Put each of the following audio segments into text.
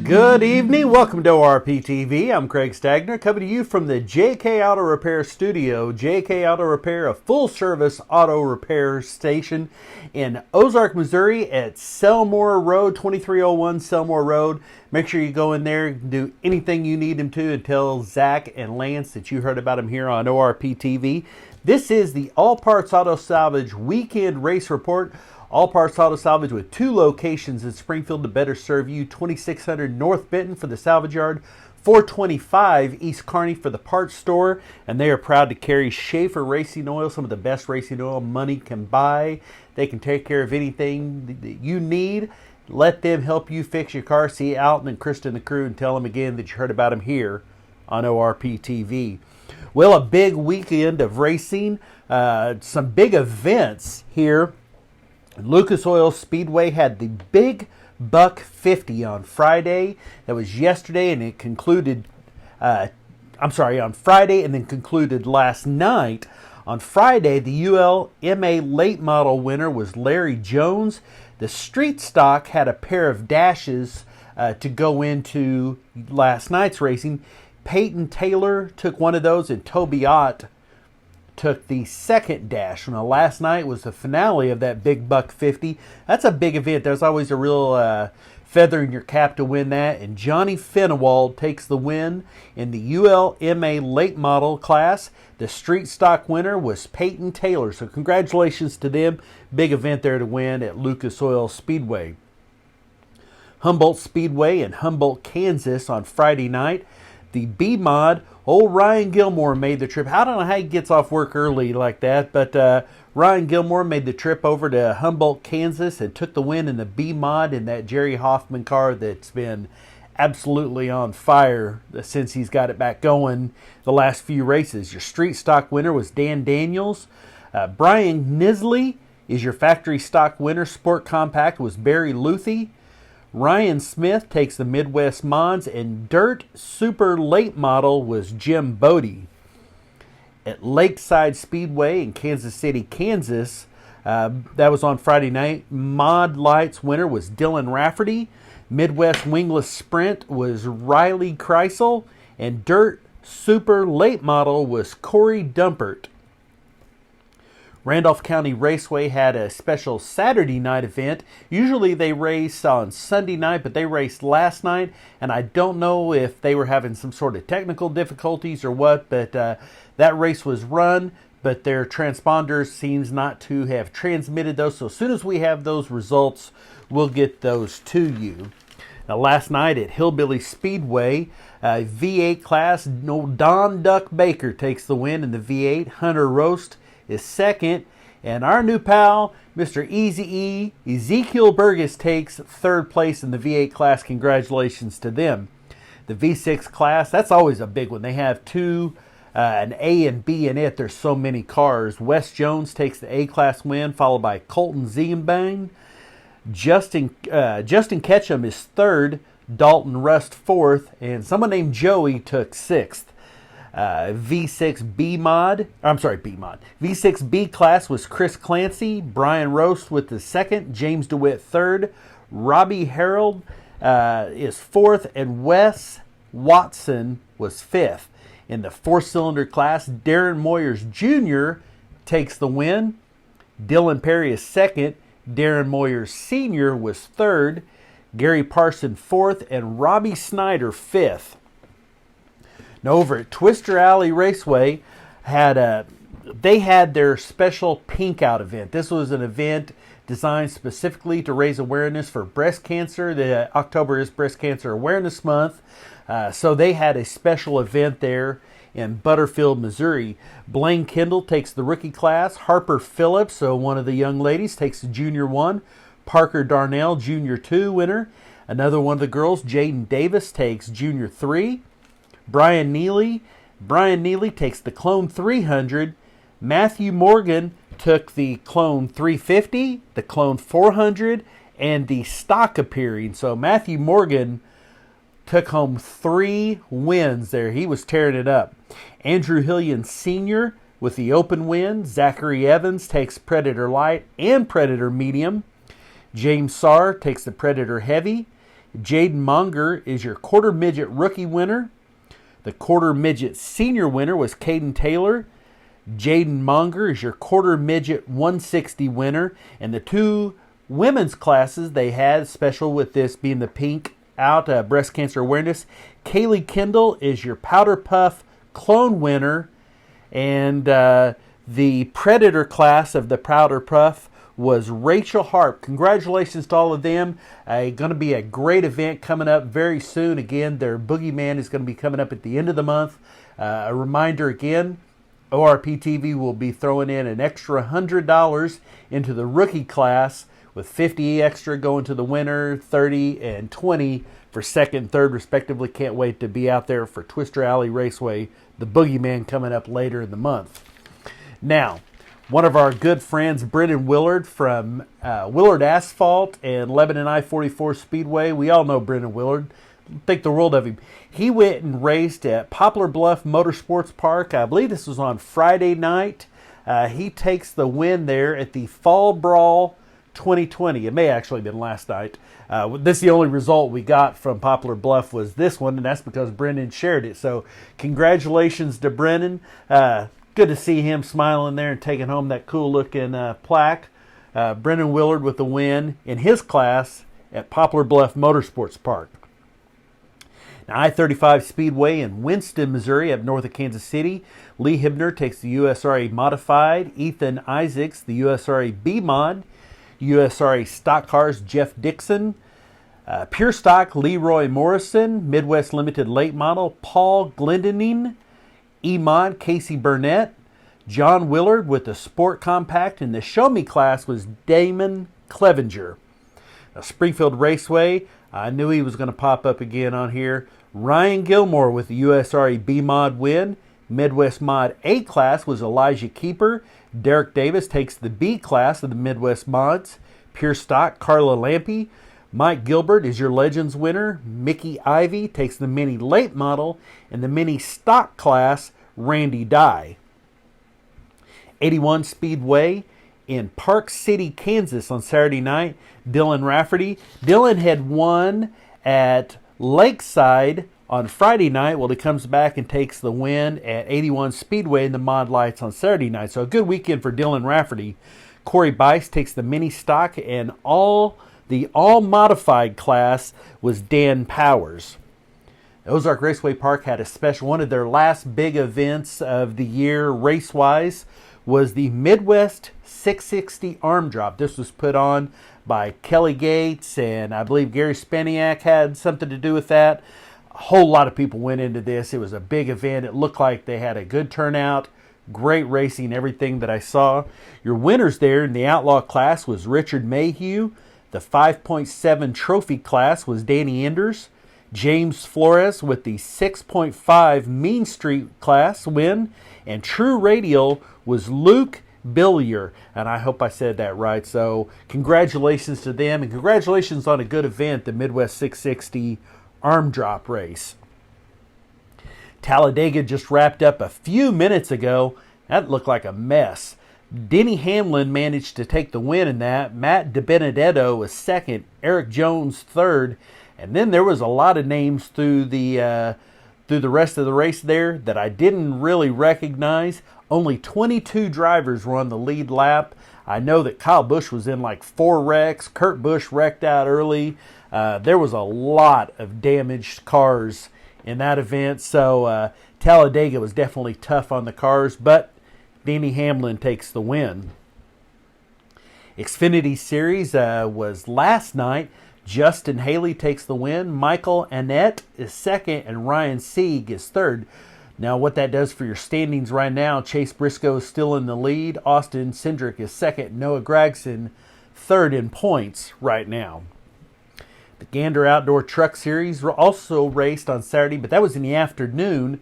Good evening. Welcome to ORP-TV. I'm Craig Stagner, coming to you from the JK Auto Repair Studio. JK Auto Repair, a full-service auto repair station in Ozark, Missouri at Selmore Road, 2301 Selmore Road. Make sure you go in there and do anything you need them to, and tell Zach and Lance that you heard about them here on ORP-TV. This is the All Parts Auto Salvage Weekend Race Report. All Parts Auto Salvage with 2 locations in Springfield to better serve you. 2600 North Benton for the salvage yard, 425 East Kearney for the parts store, and they are proud to carry Schaefer Racing Oil, some of the best racing oil money can buy. They can take care of anything that you need. Let them help you fix your car. See Alton and Krista and the crew, and tell them again that you heard about them here on ORP TV. Well, a big weekend of racing, some big events here. Lucas Oil Speedway had the Big Buck 50 on Friday. That was yesterday, and it concluded, on Friday, and then concluded last night. On Friday, the ULMA late model winner was Larry Jones. The street stock had a pair of dashes to go into last night's racing. Peyton Taylor took one of those, and Toby Ott took the second dash. Now, last night was the finale of that Big Buck 50. That's a big event. There's always a real feather in your cap to win that. And Johnny Fenewald takes the win in the ULMA late model class. The street stock winner was Peyton Taylor. So congratulations to them. Big event there to win at Lucas Oil Speedway. Humboldt Speedway in Humboldt, Kansas on Friday night. The B-Mod, old Ryan Gilmore made the trip. I don't know how he gets off work early like that, but Ryan Gilmore made the trip over to Humboldt, Kansas, and took the win in the B-Mod in that Jerry Hoffman car that's been absolutely on fire since he's got it back going the last few races. Your street stock winner was Dan Daniels. Brian Nisley is your factory stock winner. Sport Compact was Barry Luthi. Ryan Smith takes the Midwest Mods, and Dirt Super Late Model was Jim Bodie. At Lakeside Speedway in Kansas City, Kansas, that was on Friday night. Mod Lights winner was Dylan Rafferty. Midwest Wingless Sprint was Riley Kreisel, and Dirt Super Late Model was Corey Dumpert. Randolph County Raceway had a special Saturday night event. Usually they race on Sunday night, but they raced last night, and I don't know if they were having some sort of technical difficulties or what, but that race was run, but their transponders seems not to have transmitted those. So as soon as we have those results, we'll get those to you. Now, last night at Hillbilly Speedway, V8 class, Don Duck Baker takes the win in the V8. Hunter Roast is second, and our new pal, Mr. Easy-E, Ezekiel Burgess, takes third place in the V8 class. Congratulations to them. The V6 class, that's always a big one. They have an A and B in it. There's so many cars. Wes Jones takes the A class win, followed by Colton Ziegenbang. Justin Ketchum is third, Dalton Rust fourth, and someone named Joey took sixth. V6B class was Chris Clancy, Brian Roast with the second, James DeWitt third, Robbie Harold is fourth, and Wes Watson was fifth. In the 4-cylinder class, Darren Moyers Jr. takes the win. Dylan Perry is second, Darren Moyers Sr. was third, Gary Parson fourth, and Robbie Snyder fifth. Now, over at Twister Alley Raceway, they had their special Pink Out event. This was an event designed specifically to raise awareness for breast cancer. October is Breast Cancer Awareness Month, so they had a special event there in Butterfield, Missouri. Blaine Kendall takes the rookie class. Harper Phillips, so one of the young ladies, takes the junior 1. Parker Darnell, junior 2 winner. Another one of the girls, Jaden Davis, takes junior 3. Brian Neely takes the Clone 300. Matthew Morgan took the Clone 350, the Clone 400, and the stock appearing. So Matthew Morgan took home 3 wins there. He was tearing it up. Andrew Hillian Sr. with the open win. Zachary Evans takes Predator Light and Predator Medium. James Sarr takes the Predator Heavy. Jaden Monger is your quarter midget rookie winner. The quarter midget senior winner was Caden Taylor. Jaden Monger is your quarter midget 160 winner. And the two women's classes they had, special with this being the pink out breast cancer awareness. Kaylee Kendall is your powder puff clone winner. And the Predator class of the powder puff was Rachel Harp. Congratulations to all of them. Going to be a great event coming up very soon. Again, their Boogeyman is going to be coming up at the end of the month. A reminder again, ORP TV will be throwing in an extra $100 into the rookie class, with $50 extra going to the winner, $30 and $20 for second and third respectively. Can't wait to be out there for Twister Alley Raceway, the Boogeyman, coming up later in the month. Now, one of our good friends, Brendan Willard from Willard Asphalt and Lebanon I-44 Speedway. We all know Brendan Willard. Think the world of him. He went and raced at Poplar Bluff Motorsports Park. I believe this was on Friday night. He takes the win there at the Fall Brawl 2020. It may actually have been last night. This is the only result we got from Poplar Bluff was this one, and that's because Brendan shared it. So congratulations to Brendan. Good to see him smiling there and taking home that cool-looking plaque. Brendan Willard with the win in his class at Poplar Bluff Motorsports Park. Now, I-35 Speedway in Winston, Missouri, up north of Kansas City. Lee Hibner takes the USRA Modified. Ethan Isaacs, the USRA B-Mod. USRA Stock Cars, Jeff Dixon. Pure Stock, Leroy Morrison. Midwest Limited Late Model, Paul Glendening. E-Mod, Casey Burnett. John Willard with the Sport Compact. And the Show Me class was Damon Clevenger. Now, Springfield Raceway, I knew he was going to pop up again on here. Ryan Gilmore with the USRA B-Mod win. Midwest Mod A class was Elijah Keeper. Derek Davis takes the B class of the Midwest Mods. Pure Stock, Carla Lampe. Mike Gilbert is your Legends winner. Mickey Ivy takes the Mini Late Model. And the Mini Stock class, Randy Dye. 81 Speedway in Park City, Kansas on Saturday night. Dylan Rafferty. Dylan had won at Lakeside on Friday night. Well, he comes back and takes the win at 81 Speedway in the Mod Lights on Saturday night. So a good weekend for Dylan Rafferty. Corey Bice takes the Mini Stock, and the all-modified class was Dan Powers. Ozark Raceway Park had a special, one of their last big events of the year race-wise was the Midwest 660 Arm Drop. This was put on by Kelly Gates, and I believe Gary Spaniak had something to do with that. A whole lot of people went into this. It was a big event. It looked like they had a good turnout, great racing, everything that I saw. Your winners there in the Outlaw class was Richard Mayhew. The 5.7 trophy class was Danny Enders. James Flores with the 6.5 Mean Street class win. And True Radial was Luke Billier. And I hope I said that right. So congratulations to them. And congratulations on a good event, the Midwest 660 Arm Drop Race. Talladega just wrapped up a few minutes ago. That looked like a mess. Denny Hamlin managed to take the win in that. Matt DiBenedetto was second. Eric Jones third. And then there was a lot of names through the rest of the race there that I didn't really recognize. Only 22 drivers were on the lead lap. I know that Kyle Busch was in like 4 wrecks. Kurt Busch wrecked out early. There was a lot of damaged cars in that event. So Talladega was definitely tough on the cars, but Denny Hamlin takes the win. Xfinity Series was last night. Justin Haley takes the win. Michael Annette is second, and Ryan Sieg is third. Now, what that does for your standings right now, Chase Briscoe is still in the lead. Austin Cindric is second. Noah Gragson third in points right now. The Gander Outdoor Truck Series also raced on Saturday, but that was in the afternoon.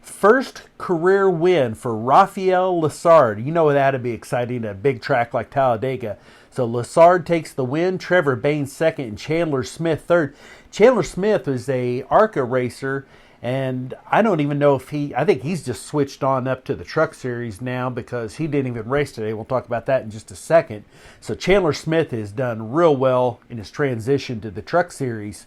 First career win for Rafael Lessard. You know that would be exciting, a big track like Talladega. So Lessard takes the win. Trevor Bain second, and Chandler Smith third. Chandler Smith was a ARCA racer, And I don't even know if I think he's just switched on up to the Truck Series now because he didn't even race today. We'll talk about that in just a second. So Chandler Smith has done real well in his transition to the Truck Series.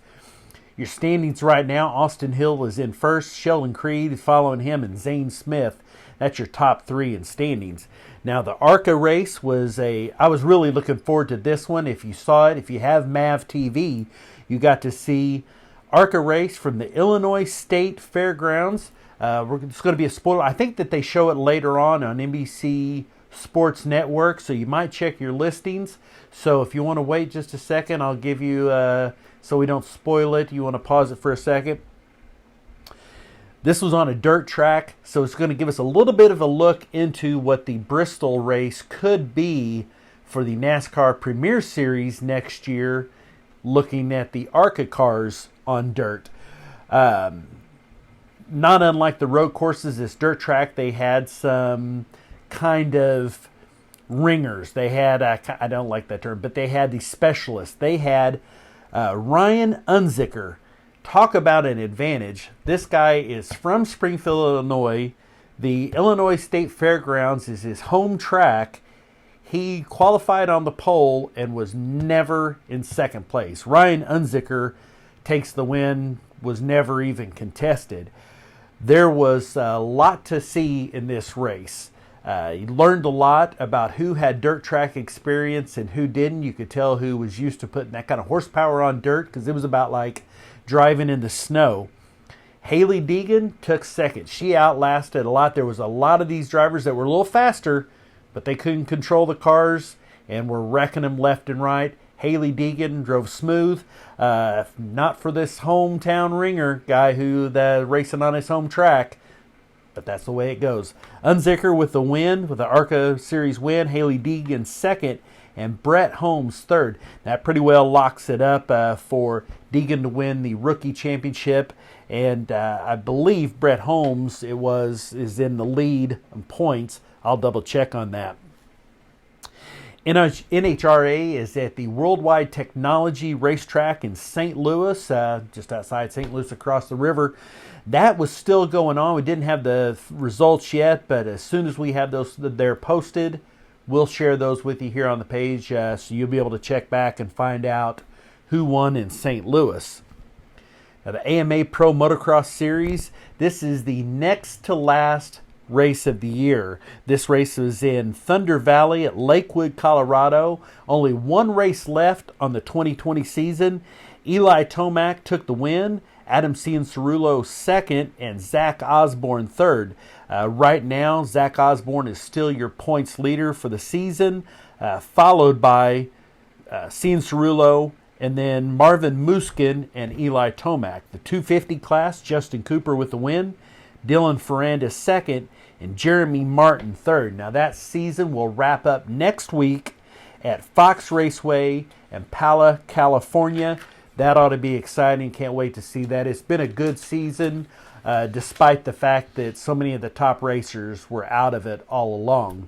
Your standings right now, Austin Hill is in first, Sheldon Creed is following him, and Zane Smith. That's your top three in standings. Now, the ARCA race I was really looking forward to this one. If you saw it, if you have MAV TV, you got to see ARCA race from the Illinois State Fairgrounds. It's going to be a spoiler. I think that they show it later on NBC Sports Network, so you might check your listings. So if you want to wait just a second, I'll give you, so we don't spoil it, you want to pause it for a second. This was on a dirt track, so it's going to give us a little bit of a look into what the Bristol race could be for the NASCAR Premier Series next year, looking at the ARCA cars on dirt. Not unlike the road courses, this dirt track, they had some kind of ringers. They had, I don't like that term, but they had the specialists. They had Ryan Unzicker. Talk about an advantage. This guy is from Springfield, Illinois. The Illinois State Fairgrounds is his home track. He qualified on the pole and was never in second place. Ryan Unzicker takes the win, was never even contested. There was a lot to see in this race. You learned a lot about who had dirt track experience and who didn't. You could tell who was used to putting that kind of horsepower on dirt because it was about like driving in the snow. Haley Deegan took second. She outlasted a lot. There was a lot of these drivers that were a little faster, but they couldn't control the cars and were wrecking them left and right. Haley Deegan drove smooth. Not for this hometown ringer guy who racing on his home track, but that's the way it goes. Unzicker with the win, with the ARCA Series win. Haley Deegan second, and Brett Holmes third. That pretty well locks it up for Deegan to win the rookie championship. And I believe Brett Holmes is in the lead in points. I'll double check on that. NHRA is at the Worldwide Technology Racetrack in St. Louis, just outside St. Louis across the river. That was still going on. We didn't have the results yet, but as soon as we have those, they're posted, we'll share those with you here on the page, so you'll be able to check back and find out who won in St. Louis. Now, the AMA Pro Motocross Series, this is the next to last race of the year. This race was in Thunder Valley at Lakewood, Colorado. Only one race left on the 2020 season. Eli Tomac took the win, Adam Cianciarulo second, and Zach Osborne third. Right now, Zach Osborne is still your points leader for the season, followed by Cianciarulo, and then Marvin Muskin and Eli Tomac. The 250 class, Justin Cooper with the win, Dylan Ferrandis second, and Jeremy Martin third. Now that season will wrap up next week at Fox Raceway in Pala, California. That ought to be exciting. Can't wait to see that. It's been a good season, despite the fact that so many of the top racers were out of it all along.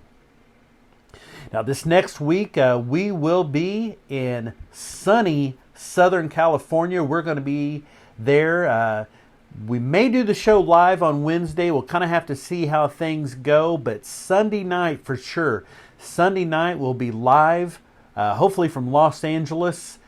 Now this next week, we will be in sunny Southern California. We're going to be there. We may do the show live on Wednesday. We'll kind of have to see how things go, but Sunday night for sure. Sunday night we'll be live, hopefully from Los Angeles.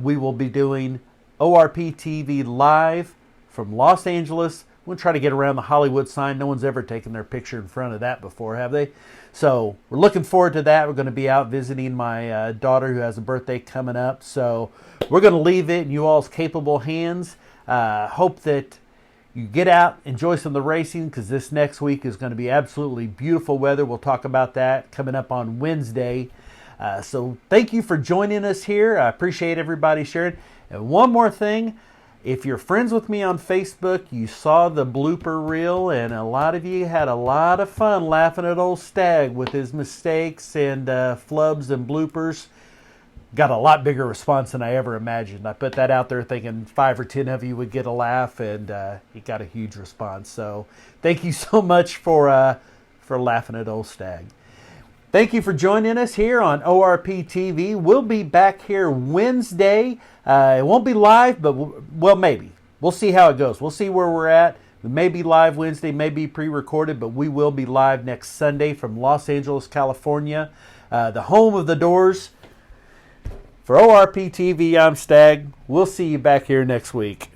We will be doing ORP TV live from Los Angeles. We'll try to get around the Hollywood sign. No one's ever taken their picture in front of that before, have they? So we're looking forward to that. We're going to be out visiting my daughter who has a birthday coming up. So we're going to leave it in you all's capable hands. Hope that you get out, enjoy some of the racing, because this next week is going to be absolutely beautiful weather. We'll talk about that coming up on Wednesday. So thank you for joining us here. I appreciate everybody sharing. And one more thing, if you're friends with me on Facebook, you saw the blooper reel, and a lot of you had a lot of fun laughing at old Stag with his mistakes and flubs and bloopers. Got a lot bigger response than I ever imagined. I put that out there thinking 5 or 10 of you would get a laugh, and it got a huge response. So thank you so much for laughing at old Stag. Thank you for joining us here on ORP TV. We'll be back here Wednesday. It won't be live, but well, maybe. we'll see how it goes. We'll see where we're at. We may be live Wednesday, may be pre-recorded, but we will be live next Sunday from Los Angeles, California, the home of the doors. For ORP TV, I'm Stag. We'll see you back here next week.